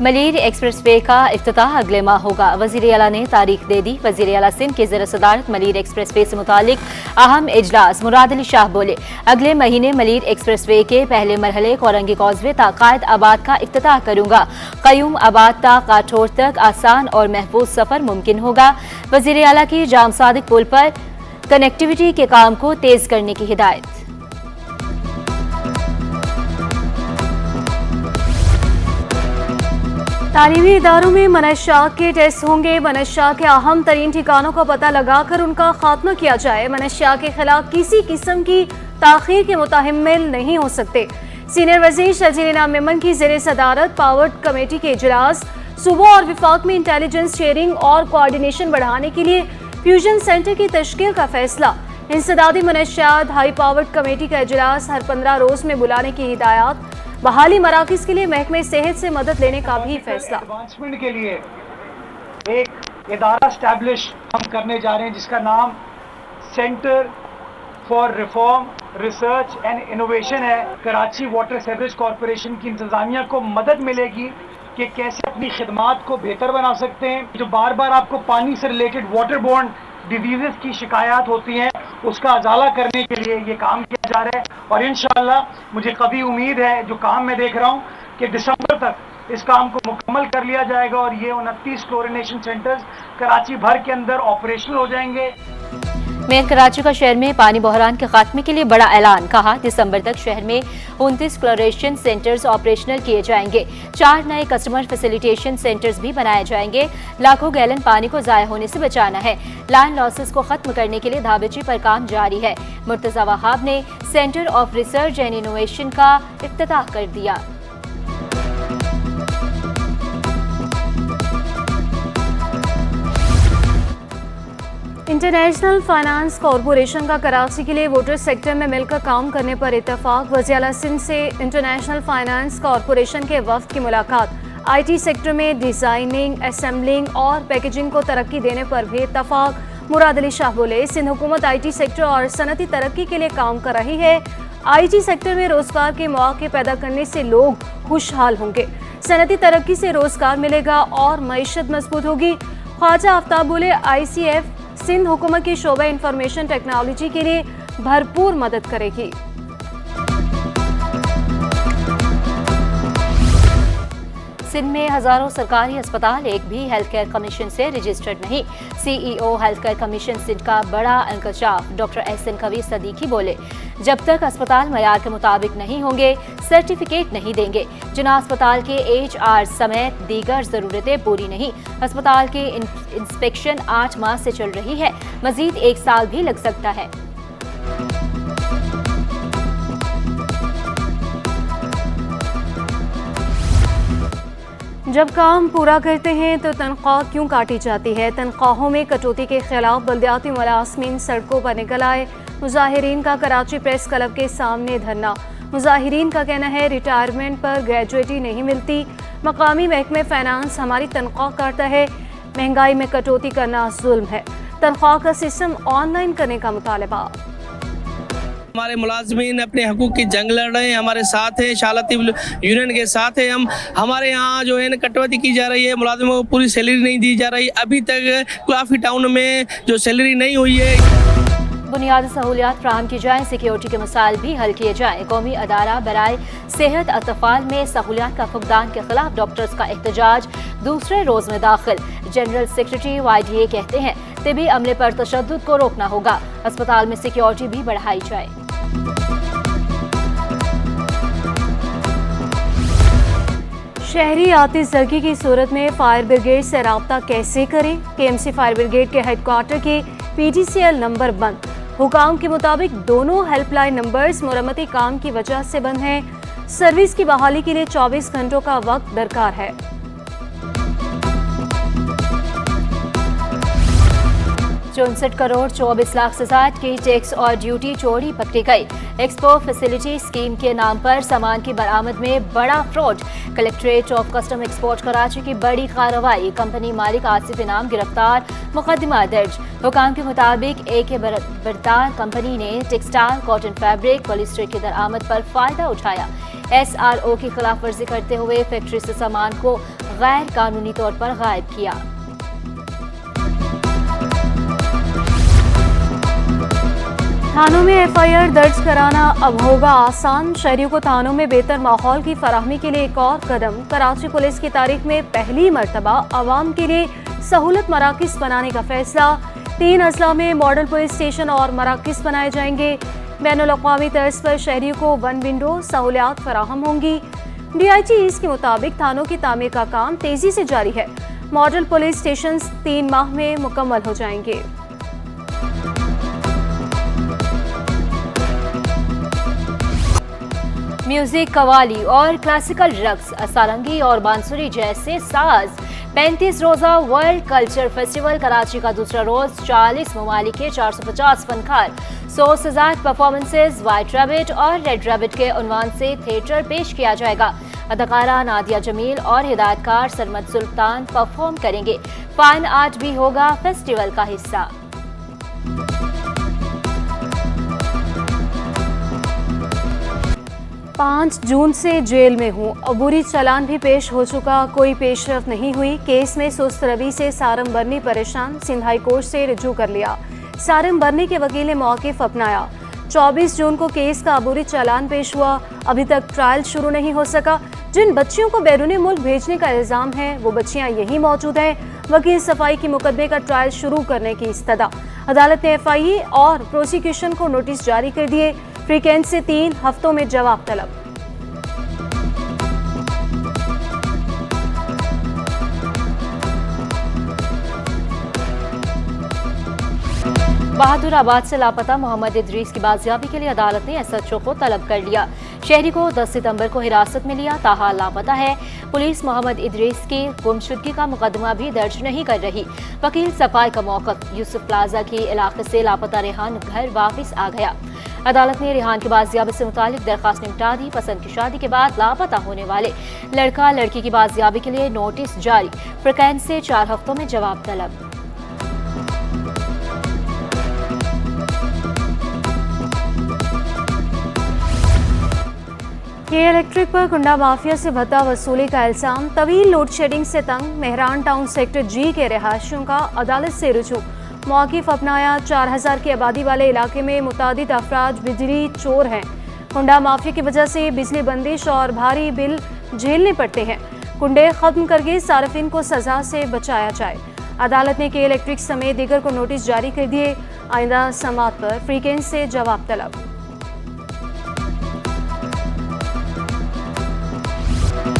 Malir expressway का इफ्तिताह अगले माह होगा। वज़ीर आला ने तारीख दे दी। वज़ीर आला सिंध के ज़ेर सदारत मलीर एक्सप्रेसवे से मुतालिक अहम इजलास। मुराद अली शाह बोले, अगले महीने मलीर एक्सप्रेसवे के पहले मरहले कोरंगी कॉजवे तक कायद आबाद का इफ्तिताह करूंगा। कयूम आबाद तक काठोर तक आसान और महफूज सफर मुमकिन होगा। वज़ीर आला की जाम सादिक पुल पर कनेक्टिविटी के काम को तेज करने की हिदायत। तालीमी इदारों में मनशात के टेस्ट होंगे। मनशात के अहम तरीन ठिकानों का पता लगाकर उनका खात्मा किया जाए। मनशात के खिलाफ किसी किस्म की ताखीर के मुतहम्मिल नहीं हो सकते। सीनियर वज़ीर शजीना मेमन की ज़ेर सदारत पावर कमेटी के इजलास। सूबों और विफाक में इंटेलिजेंस शेयरिंग और कोऑर्डिनेशन बढ़ाने के लिए फ्यूजन सेंटर की तश्कील का फैसला। इंसदादी मनशात हाई पावर्ड कमेटी का इजलास हर 15 रोज में बुलाने की हिदायत। बहाली मराकज़ के लिए महकमे सेहत से मदद लेने का भी फैसला। एडवांसमेंट के लिए एक इदारा स्टैब्लिश हम करने जा रहे हैं जिसका नाम centre for reform research and innovation है। कराची वाटर सीवरेज कॉरपोरेशन की इंतजामिया को मदद मिलेगी कि कैसे अपनी खिदमात को बेहतर बना सकते हैं। जो बार बार आपको पानी से रिलेटेड वाटर बोर्न डिजीज़ की शिकायत होती हैं उसका अजाला करने के लिए ये काम किया जा रहा है। और इंशाअल्लाह मुझे कभी उम्मीद है जो काम मैं देख रहा हूँ कि दिसंबर तक इस काम को मुकम्मल कर लिया जाएगा और ये 29 क्लोरिनेशन सेंटर्स कराची भर के अंदर ऑपरेशनल हो जाएंगे। मेयर कराची का शहर में पानी बहरान के खात्मे के लिए बड़ा ऐलान। कहा, दिसंबर तक शहर में 29 क्लोरेशन सेंटर्स ऑपरेशनल किए जाएंगे। 4 नए कस्टमर फैसिलिटेशन सेंटर्स भी बनाए जाएंगे। लाखों गैलन पानी को ज़ाया होने से बचाना है। लाइन लॉसेस को खत्म करने के लिए धाबेची पर काम जारी है। मुर्तज़ा वहाब ने centre of research and innovation का इफ्तिताह कर दिया। इंटरनेशनल फाइनेंस कॉरपोरेशन का कराची के लिए वाटर सेक्टर में मिलकर काम करने पर इत्तेफाक। वज़ीर आला सिंध से इंटरनेशनल फाइनेंस कॉरपोरेशन के वफ़द की मुलाकात। IT सेक्टर में डिज़ाइनिंग, असेंबलिंग और पैकेजिंग को तरक्की देने पर भी इत्तेफाक। मुराद अली शाह बोले, सिंध हुकूमत IT सेक्टर और सनती तरक्की के लिए काम कर रही है। IT सेक्टर में रोजगार के मौके पैदा करने से लोग खुशहाल होंगे। सनती तरक्की से रोजगार मिलेगा और मईशत मजबूत होगी। ख्वाजा आफ्ताब बोले, ICF सिंध हुकूमत की शोबा इंफॉर्मेशन टेक्नोलॉजी के लिए भरपूर मदद करेगी। सिंध में हजारों सरकारी अस्पताल एक भी हेल्थ केयर कमीशन से रजिस्टर्ड नहीं। CEO health care commission Sindh का बड़ा इंकशाफ। डॉक्टर एहसन कवी सदीकी बोले, जब तक अस्पताल मयार के मुताबिक नहीं होंगे सर्टिफिकेट नहीं देंगे। जिना अस्पताल के HR समेत दीगर ज़रूरतें पूरी नहीं। अस्पताल की इंस्पेक्शन 8 माह से चल रही है। मजीद 1 साल भी लग सकता है। जब काम पूरा करते हैं तो तनख्वाह क्यों काटी जाती है? तनख्वाहों में कटौती के खिलाफ बल्दियाती मुलाजमीन सड़कों पर निकल आए। मुजाहिरीन का कराची प्रेस क्लब के सामने धरना। मुजाहिरीन का कहना है, रिटायरमेंट पर ग्रेजुएटी नहीं मिलती। मकामी महकमे फाइनेंस हमारी तनख्वाह काटता है। महंगाई में कटौती करना जुल्म है। तनख्वाह का सिस्टम ऑनलाइन करने का मुतालबा। हमारे मुलाजमीन अपने हकूक़ की जंग लड़ रहे हैं, हमारे साथ हैं, शालती यूनियन के साथ हैं हम। हमारे यहाँ जो है ना कटौती की जा रही है, मुलाजमों को पूरी सैलरी नहीं दी जा रही। अभी तक काफ़ी टाउन में जो सैलरी नहीं हुई है। बुनियादी सहूलियात फ्राहम की जाए, सिक्योरिटी के मसाइल भी हल किए जाए। कौमी अदारा बराए सेहत अतफाल में सहूलियात का फुकदान के खिलाफ डॉक्टर्स का एहतजाज दूसरे रोज में दाखिल। जनरल सेक्रेटरी YDA कहते हैं, तिबी अमले पर तशद्दुद को रोकना होगा। अस्पताल में सिक्योरिटी भी बढ़ाई जाए। शहरी आतिशज़गी की सूरत में फायर ब्रिगेड से रब्ता कैसे करें? KMC फायर ब्रिगेड के हेडक्वार्टर के PTCL नंबर बंद। हुकाम के मुताबिक दोनों हेल्पलाइन नंबर्स मुरम्मती काम की वजह से बंद हैं। सर्विस की बहाली के लिए 24 घंटों का वक्त दरकार है। 64 करोड़ 24 लाख से ज्यादा की टैक्स और ड्यूटी चोरी पकड़ी गई। एक्सपो फैसिलिटी स्कीम के नाम पर सामान की बरामद में बड़ा fraud. Collectorate of custom export Karachi की बड़ी कार्रवाई। कंपनी मालिक आसिफ इनाम गिरफ्तार, मुकदमा दर्ज। हुकाम के मुताबिक AK बरतार कंपनी ने टेक्सटाइल, कॉटन फैब्रिक, पॉलिस्टर की दरामद पर फायदा उठाया। SRO की खिलाफ वर्जी करते हुए फैक्ट्री से सामान को गैर कानूनी तौर पर गायब किया। थानों में एफआईआर दर्ज कराना अब होगा आसान। शहरियों को थानों में बेहतर माहौल की फराहमी के लिए एक और कदम। कराची पुलिस की तारीख में पहली मर्तबा आवाम के लिए सहूलत मराकज़ बनाने का फैसला। 3 अजला में मॉडल पुलिस स्टेशन और मराकज़ बनाए जाएंगे। बैनुल-अक़वामी तर्ज पर शहरियों को वन विंडो सहूलियात फराहम होंगी। DIG ईस्ट के मुताबिक थानों की तामीर का काम तेजी से जारी है। मॉडल पुलिस स्टेशन 3 माह में मुकम्मल हो जाएंगे। म्यूजिक, कवाली और क्लासिकल रक्स, सारंगी और बांसुरी जैसे साज 35 रोजा वर्ल्ड कल्चर फेस्टिवल कराची का दूसरा रोज 40 ममालिक के 450 फनकार, 100 से ज़ायद परफॉर्मेंसेज व्हाइट रैबिट और रेड रैबिट के उन्वान से थिएटर पेश किया जाएगा। अदाकारा नादिया जमील और हिदायतकार सरमद सुल्तान परफॉर्म करेंगे। फाइन आर्ट भी होगा फेस्टिवल का हिस्सा। पाँच जून से जेल में हूँ, अबूरी चालान भी पेश हो चुका, कोई पेशरफ नहीं हुई। केस में सुस्त रवि से सारम बर्नी परेशान, सिंध हाई कोर्ट से रुजू कर लिया। सारम बर्नी के वकील ने मौक़िफ़ अपनाया। 24 जून को केस का अबूरी चालान पेश हुआ, अभी तक ट्रायल शुरू नहीं हो सका। जिन बच्चियों को बैरूनी मुल्क भेजने का इल्ज़ाम है वो बच्चियां यहीं मौजूद हैं। वकील सफाई की मुकदमे का ट्रायल शुरू करने की इस्तदा। अदालत ने FIA और प्रोसिक्यूशन को नोटिस जारी कर दिए। फ्रीकेंट से 3 हफ्तों में जवाब तलब। बहादुराबाद से लापता मोहम्मद इदरीस की बाजियाबी के लिए अदालत ने SHO को तलब कर लिया। शहरी को 10 सितंबर को हिरासत में लिया, ताहाल लापता है। पुलिस मोहम्मद इदरीस की गुमशुदगी का मुकदमा भी दर्ज नहीं कर रही। वकील सफाई का मौक़िफ़, यूसुफ प्लाजा के इलाके से लापता रेहान घर वापस आ गया। अदालत ने रेहान की बाजियाबी से मुतालिक दरखास्त निपटा दी। पसंद की शादी के बाद लापता होने वाले लड़का लड़की की बाजियाबी के लिए नोटिस जारी। फ्रीकेंट से 4 हफ्तों में जवाब तलब। के इलेक्ट्रिक पर कुंडा माफिया से भत्ता वसूली का इल्जाम। तवील लोड शेडिंग से तंग मेहरान टाउन सेक्टर G के रहायशियों का अदालत से रुजू। मौक़िफ़ अपनाया। 4000 की आबादी वाले इलाके में मुतादिद अफराद बिजली चोर हैं। कुंडा माफिया की वजह से बिजली बंदिश और भारी बिल झेलने पड़ते हैं। कुंडे खत्म करके सार्फिन को सजा से बचाया जाए। अदालत ने के इलेक्ट्रिक समेत दीगर को नोटिस जारी कर दिए। आइंदा समात पर फ्रीकेंट से जवाब तलब।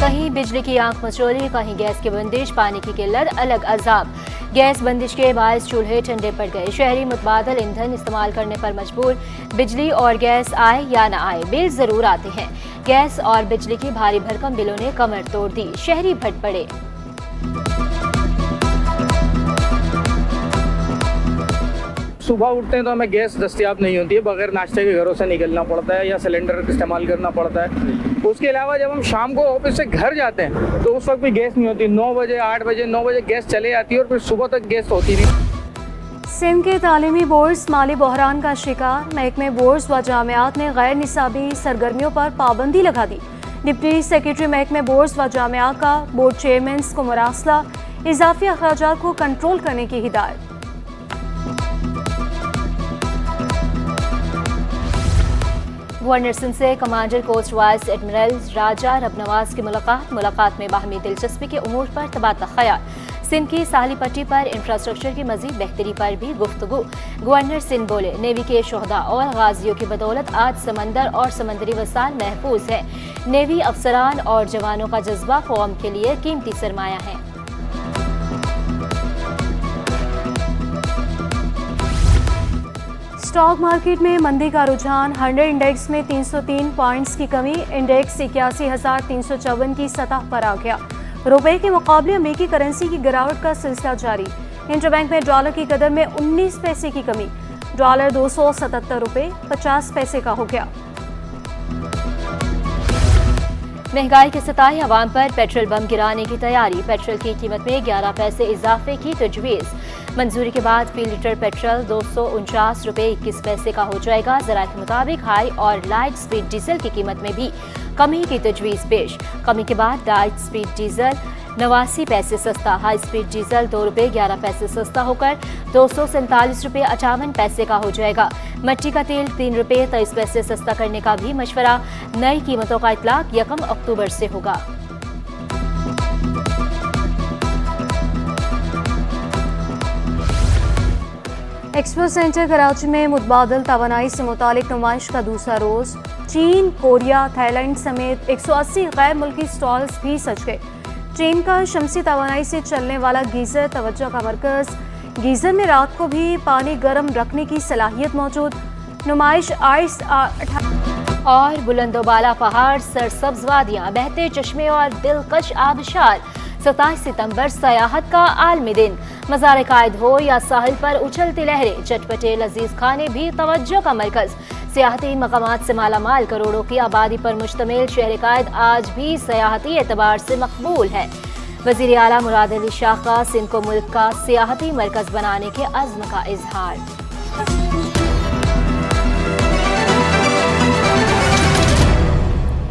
कहीं बिजली की आंख मचोली, कहीं गैस की बंदिश, पानी की किल्लत, अलग अजाब। गैस बंदिश के बायस चूल्हे ठंडे पड़ गए। शहरी मुतबादल ईंधन इस्तेमाल करने पर मजबूर। बिजली और गैस आए या न आए, बिल जरूर आते हैं। गैस और बिजली की भारी भरकम बिलों ने कमर तोड़ दी। शहरी भट पड़े। सुबह उठते हैं तो हमें गैस दस्तियाब नहीं होती है, बगैर नाश्ते के घरों से निकलना पड़ता है या सिलेंडर इस्तेमाल करना पड़ता है। उसके अलावा जब हम शाम को ऑफिस से घर जाते हैं तो उस वक्त भी गैस नहीं होती। 9 बजे 8 बजे 9 बजे गैस चले जाती है और फिर सुबह तक गैस होती नहीं। सिंध के तालीमी बोर्ड्स माली बहरान का शिकार। महकमे बोर्ड्स व जामियात ने गैर निसाबी सरगर्मियों पर पाबंदी लगा दी। डिप्टी सेक्रेटरी महकमे बोर्ड्स व जामियात का बोर्ड चेयरमैन को मुरासला। इजाफी अखराजात को कंट्रोल करने की हिदायत। गवर्नर सिंध से कमांडर कोस्ट वाइस एडमिरल राजा रबनवाज की मुलाकात में बाहमी दिलचस्पी के उमूर पर तबादला ख्याल। सिंध की साहली पट्टी पर इंफ्रास्ट्रक्चर की मजीद बेहतरी पर भी गुफ्तगू। गवर्नर सिंध बोले, नेवी के शोहदा और गाजियों की बदौलत आज समंदर और समंदरी वसाइल महफूज है। नेवी अफसरान और जवानों का जज्बा कौम के लिए कीमती सरमाया है। स्टॉक मार्केट में मंदी का रुझान। 100 इंडेक्स में 303 पॉइंट्स की कमी। इंडेक्स 81,354 की सतह पर आ गया। रुपए के मुकाबले अमेरिकी करेंसी की गिरावट का सिलसिला जारी। इंटरबैंक में डॉलर की कदर में 19 पैसे की कमी। डॉलर 277 रुपए 50 पैसे का हो गया। महंगाई के सताए अवाम पर पेट्रोल बम गिराने की तैयारी। पेट्रोल की कीमत में 11 पैसे इजाफे की तजवीज़। मंजूरी के बाद फी लीटर पेट्रोल 249 रुपए 21 पैसे का हो जाएगा। ज़राए के मुताबिक हाई और लाइट स्पीड डीजल की कीमत में भी कमी की तजवीज़ पेश। कमी के बाद लाइट स्पीड डीजल 89 पैसे सस्ता। हाई स्पीड डीजल 2 रुपये 11 पैसे सस्ता होकर 247 रुपये 58 पैसे का हो जाएगा। मट्टी का तेल 3 रुपये 23 पैसे सस्ता करने का भी मशवरा। नई कीमतों का इतलाक 1 अक्टूबर से होगा। एक्सपो सेंटर कराची में मुतबादल तवानाई से मुतालिक नुमाइश का दूसरा रोज। चीन, कोरिया, थाईलैंड समेत 180 गैर मुल्की स्टॉल्स भी सज गए। चीन का शमसी तवानाई से चलने वाला गीजर तवज्जो का मरकज। गीजर में रात को भी पानी गर्म रखने की सलाहियत मौजूद। नुमाइश आइस और बुलंदोबाला पहाड़, सरसब्ज वादियां, बहते चश्मे और दिलकश आबशार। 27 सितंबर सयाहत का आलमी दिन। मज़ार कायद हो या साहिल पर उछलती लहरें, चटपटे लजीज खाने भी तवज्जो का मरकज। सियाहती मकामात से मालामाल करोड़ों की आबादी पर मुश्तमिल शहर कायद आज भी सयाहती एतबार से मकबूल है। वज़ीर आला मुराद अली शाह का सिंध को मुल्क का सियाहती मरकज बनाने के अज़्म का इजहार।